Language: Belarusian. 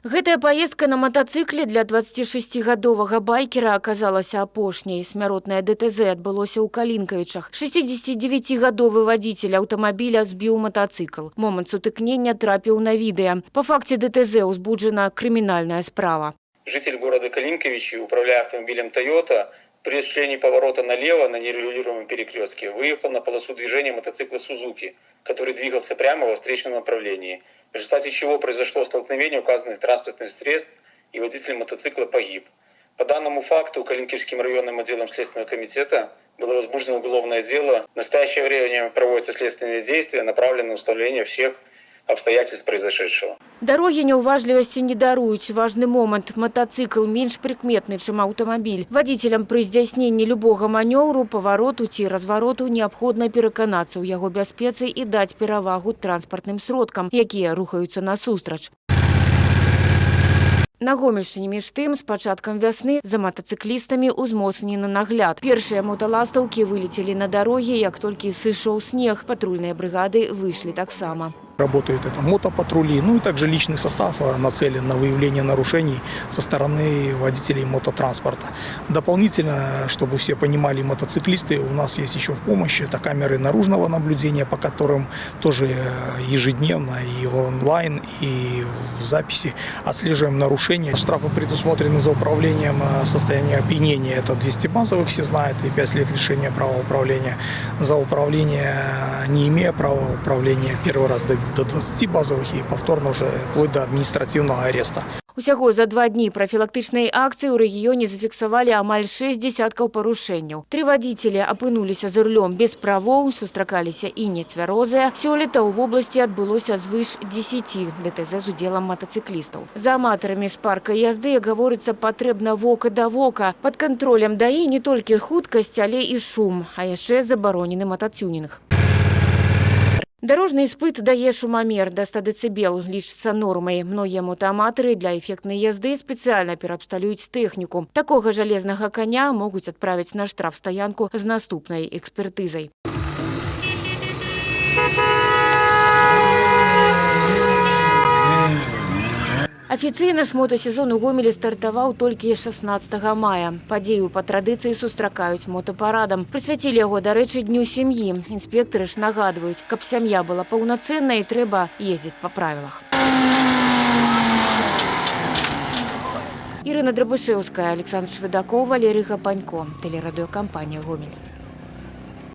Гэтая поездка на мотоцикле для 26-гадовага байкера аказалася апошняй. Смяротнае ДТЗ адбылося ў Калінкавічах. 69-гадовы вадзіцель аўтамабіля збіў мотоцикл. Момант сутыкнення трапіў на відэа. По факце ДТЗ узбуджена криминальная справа. Житель города Калинковичи, управляя автомобилем Toyota, при осуществлении поворота налево на нерегулируемом перекрестке выехал на полосу движения мотоцикла Сузуки, который двигался прямо во встречном направлении, в результате чего произошло столкновение указанных транспортных средств, и водитель мотоцикла погиб. По данному факту Калинковским районным отделом Следственного комитета было возбуждено уголовное дело. В настоящее время проводятся следственные действия, направленные на установление всех обстоятельств произошедшего. Дорогі няўважлівасці не даруюць. Важны момант. Мотоцикл менш прыкметны, чым аўтамабіль. Вадзіцелям пры здзяйсненні любога манёўру, павароту ці развароту неабходна пераканацца ў яго бяспецы і даць перавагу транспартным сродкам, якія рухаюцца насустрач. На Гомельшчыне між тым, з пачаткам вясны за мотоциклістамі узмоцнены нагляд. Першыя моталастаўкі вылецелі на дарогі, як толькі сышоў снег. Патрульныя брыгады выйшлі таксама. Работают это мотопатрули, ну и также личный состав нацелен на выявление нарушений со стороны водителей мототранспорта. Дополнительно, чтобы все понимали, мотоциклисты, у нас есть еще в помощи это камеры наружного наблюдения, по которым тоже ежедневно и в онлайн, и в записи отслеживаем нарушения. Штрафы предусмотрены за управлением состояния опьянения. Это 200 базовых, все знают, и 5 лет лишения права управления. За управление, не имея права управления, первый раз до 20 базовых и повторно уже вплоть до административного ареста. Усяго за 2 дні прафілактычнай акцыі ў рэгіёне зафіксавалі амаль 6 десяткаў парушэнняў. 3 вадзіцелі апынуліся за рулём без правоў, сустракаліся і нецвярозыя. Сёлета ў вобласці адбылося звыш 10 ДТЗ з удзелам мотоциклістаў. За аматарамі шпаркай язды, як гаворыцца, патрэбна вока да вока. Пад кантролем ДАІ не толькі хуткасць, але і шум, а яшчэ забаронены мототюнінг. Дорожный испыт дае шумомер до 100 дБ, лічыцца нормай. Многія мотоаматары для эффектнай язды спецыяльна пераабсталююць тэхніку. Такога жалезнага коня могуць адправіць на штрафстаянку з наступнай экспертызай. Афіцыйна ж мотосезон у Гомелі стартаваў толькі 16 мая. Падзею па традыцыі сустракаюць мотапарадам. Прысвяцілі яго, дарэчы, дню сям'і. Інспектары ж нагадваюць, каб сям'я была паўнацэннай, трэба ездзіць па правілах. Ірына Драбышэўская, Александр Шведаков, Валерий Гапанько. Телерадиокомпания «Гомель».